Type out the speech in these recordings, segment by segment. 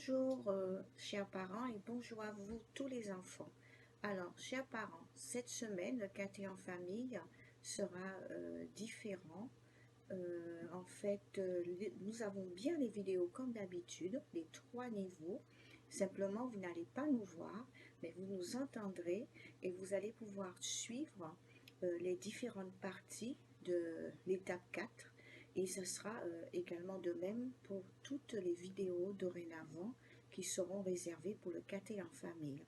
Bonjour, chers parents, et bonjour à vous tous les enfants. Alors, chers parents, cette semaine, le caté en famille sera différent. Nous avons bien les vidéos comme d'habitude, les 3 niveaux. Simplement, vous n'allez pas nous voir, mais vous nous entendrez et vous allez pouvoir suivre les différentes parties de l'étape 4. Et ce sera également de même pour toutes les vidéos dorénavant qui seront réservées pour le caté en famille.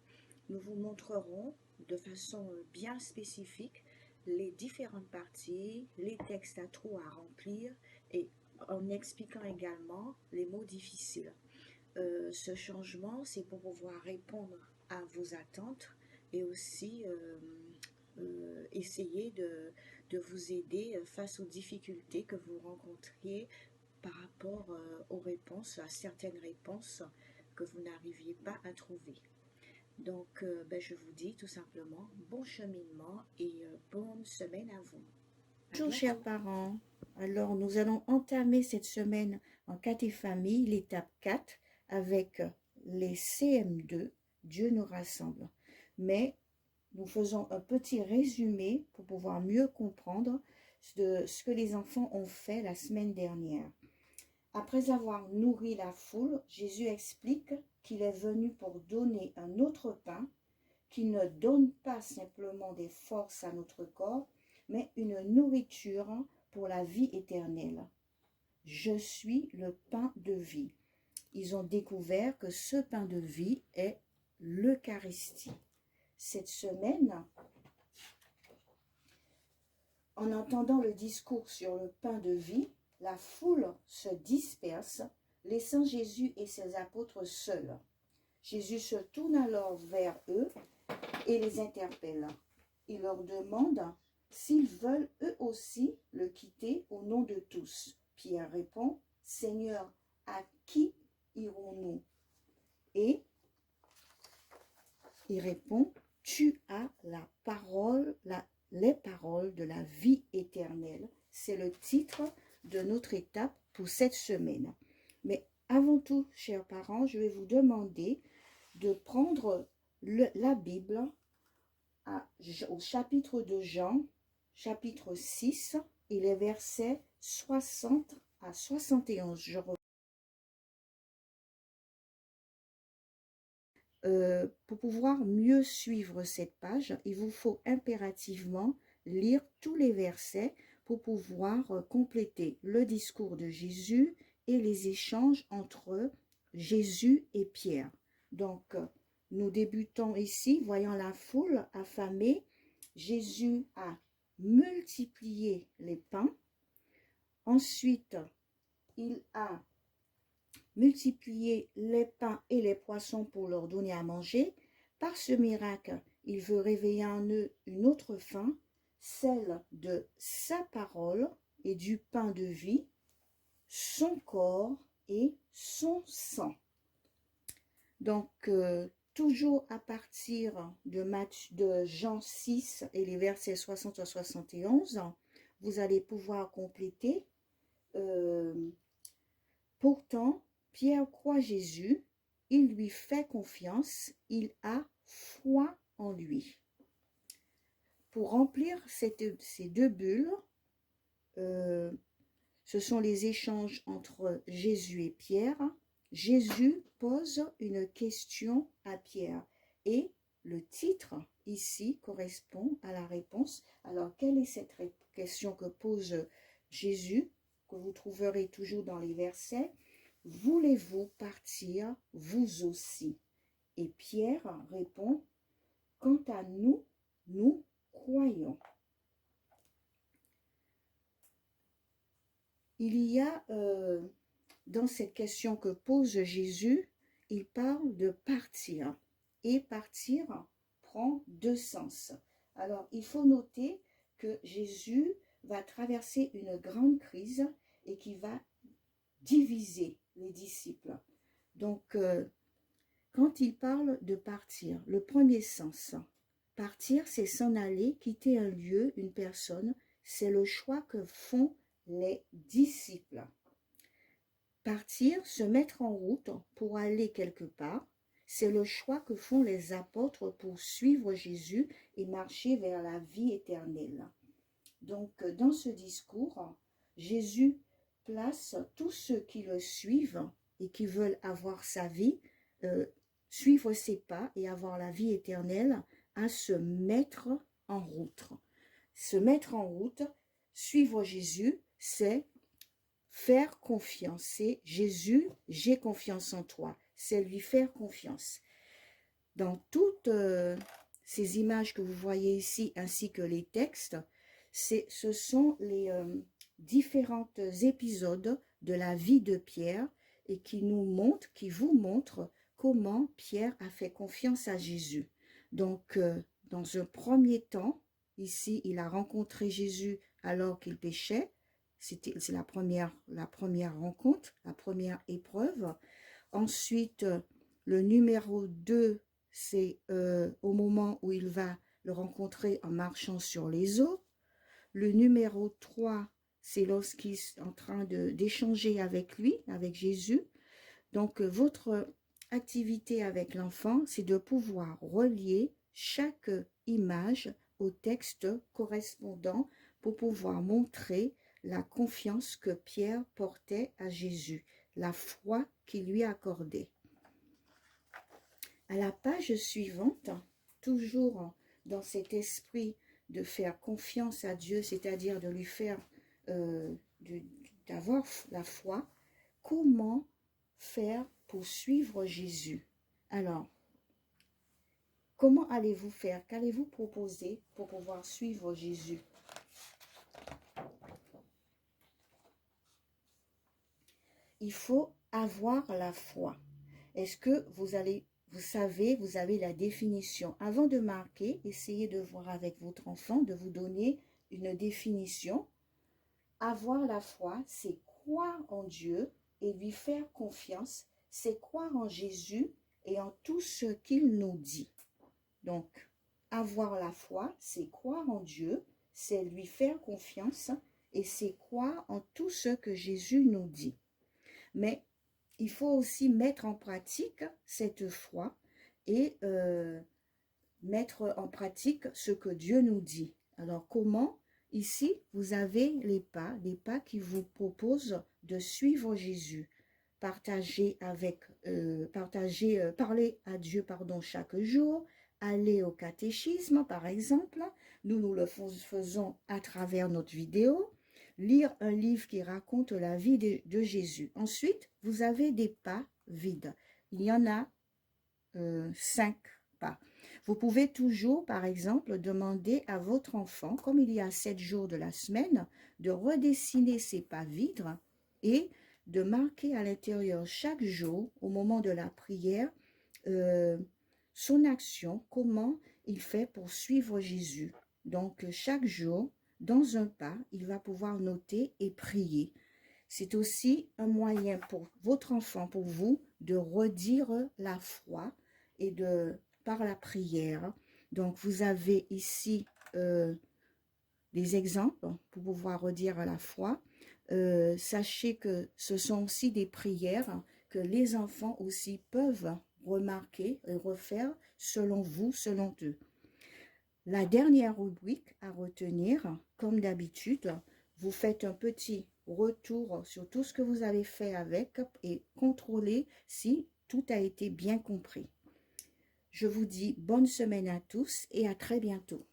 Nous vous montrerons de façon bien spécifique les différentes parties, les textes à trous à remplir et en expliquant également les mots difficiles. Ce changement, c'est pour pouvoir répondre à vos attentes et aussi essayer de vous aider face aux difficultés que vous rencontriez par rapport aux réponses, à certaines réponses que vous n'arriviez pas à trouver. Donc, je vous dis tout simplement bon cheminement et bonne semaine à vous. Bonjour chers parents. Alors, nous allons entamer cette semaine en caté famille, l'étape 4, avec les CM2, Dieu nous rassemble. Mais nous faisons un petit résumé pour pouvoir mieux comprendre de ce que les enfants ont fait la semaine dernière. Après avoir nourri la foule, Jésus explique qu'il est venu pour donner un autre pain qui ne donne pas simplement des forces à notre corps, mais une nourriture pour la vie éternelle. Je suis le pain de vie. Ils ont découvert que ce pain de vie est l'Eucharistie. Cette semaine, en entendant le discours sur le pain de vie, la foule se disperse, laissant Jésus et ses apôtres seuls. Jésus se tourne alors vers eux et les interpelle. Il leur demande s'ils veulent eux aussi le quitter au nom de tous. Pierre répond, « Seigneur, à qui irons-nous » Et il répond, « Tu as la parole, les paroles de la vie éternelle. » C'est le titre de notre étape pour cette semaine. Mais avant tout, chers parents, je vais vous demander de prendre la Bible au chapitre de Jean, chapitre 6, et les versets 60 à 71. Pour pouvoir mieux suivre cette page, il vous faut impérativement lire tous les versets pour pouvoir compléter le discours de Jésus et les échanges entre Jésus et Pierre. Donc, nous débutons ici, voyant la foule affamée. Jésus a multiplié les pains. Ensuite, il a multiplié les pains et les poissons pour leur donner à manger. Par ce miracle, il veut réveiller en eux une autre faim, celle de sa parole et du pain de vie, son corps et son sang. Donc, toujours à partir de Jean 6 et les versets 60 à 71, vous allez pouvoir compléter. Pourtant, Pierre croit Jésus, il lui fait confiance, il a foi en lui. Pour remplir ces deux bulles, ce sont les échanges entre Jésus et Pierre. Jésus pose une question à Pierre et le titre ici correspond à la réponse. Alors, quelle est cette question que pose Jésus, que vous trouverez toujours dans les versets? Voulez-vous partir, vous aussi? Et Pierre répond, quant à nous, nous croyons. Il y a, dans cette question que pose Jésus, il parle de partir. Et partir prend deux sens. Alors, il faut noter que Jésus va traverser une grande crise et qui va diviser les disciples. Donc, quand il parle de partir, le premier sens, partir, c'est s'en aller, quitter un lieu, une personne, c'est le choix que font les disciples. Partir, se mettre en route pour aller quelque part, c'est le choix que font les apôtres pour suivre Jésus et marcher vers la vie éternelle. Donc, dans ce discours, Jésus place tous ceux qui le suivent et qui veulent avoir sa vie, suivre ses pas et avoir la vie éternelle, à se mettre en route. Se mettre en route, suivre Jésus, c'est faire confiance. C'est Jésus, j'ai confiance en toi. C'est lui faire confiance. Dans toutes ces images que vous voyez ici, ainsi que les textes, ce sont les différents épisodes de la vie de Pierre et qui nous montrent, qui vous montrent comment Pierre a fait confiance à Jésus. Donc, dans un premier temps, ici, il a rencontré Jésus alors qu'il péchait. C'est la première rencontre, la première épreuve. Ensuite, le numéro 2, c'est au moment où il va le rencontrer en marchant sur les eaux. Le numéro 3, c'est lorsqu'il est en train d'échanger avec lui, avec Jésus. Donc, votre activité avec l'enfant, c'est de pouvoir relier chaque image au texte correspondant pour pouvoir montrer la confiance que Pierre portait à Jésus, la foi qu'il lui accordait. À la page suivante, toujours dans cet esprit de faire confiance à Dieu, c'est-à-dire de lui faire, d'avoir la foi, comment faire pour suivre Jésus? Alors, comment allez-vous faire? Qu'allez-vous proposer pour pouvoir suivre Jésus? Il faut avoir la foi. Est-ce que vous savez, vous avez la définition? Avant de marquer, essayez de voir avec votre enfant, de vous donner une définition. Avoir la foi, c'est croire en Dieu et lui faire confiance, c'est croire en Jésus et en tout ce qu'il nous dit. Donc, avoir la foi, c'est croire en Dieu, c'est lui faire confiance et c'est croire en tout ce que Jésus nous dit. Mais il faut aussi mettre en pratique cette foi et mettre en pratique ce que Dieu nous dit. Alors comment? Ici, vous avez les pas qui vous proposent de suivre Jésus. Parler à Dieu chaque jour, aller au catéchisme par exemple, nous le faisons à travers notre vidéo, lire un livre qui raconte la vie de Jésus. Ensuite, vous avez des pas vides. Il y en a 5 pas. Vous pouvez toujours, par exemple, demander à votre enfant, comme il y a 7 jours de la semaine, de redessiner ses pas vides et de marquer à l'intérieur chaque jour, au moment de la prière, son action, comment il fait pour suivre Jésus. Donc, chaque jour, dans un pas, il va pouvoir noter et prier. C'est aussi un moyen pour votre enfant, pour vous, de redire la foi et par la prière. Donc, vous avez ici des exemples pour pouvoir redire la foi. Sachez que ce sont aussi des prières que les enfants aussi peuvent remarquer et refaire selon vous, selon eux. La dernière rubrique à retenir, comme d'habitude, vous faites un petit retour sur tout ce que vous avez fait avec et contrôlez si tout a été bien compris. Je vous dis bonne semaine à tous et à très bientôt.